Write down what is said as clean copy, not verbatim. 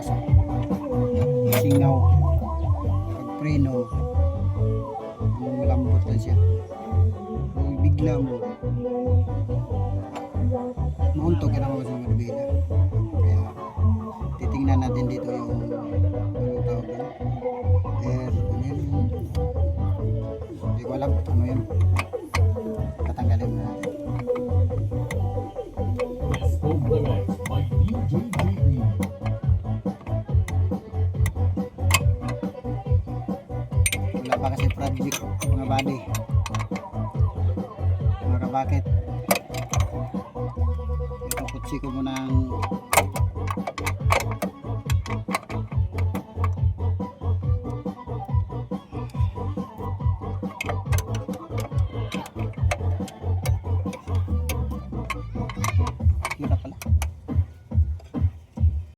pasok. Singaw, pagpreno, malambot lang siya. Kung bigla mo, mauntok ka naman sa manubila. Kaya titingnan natin dito yung anong tawag yun. Ano yun? Hindi ko alam ano yun. Tatanggalin mo natin. Wala pa kasi project mga body, mga kabakit. Ito kutsi ko muna ang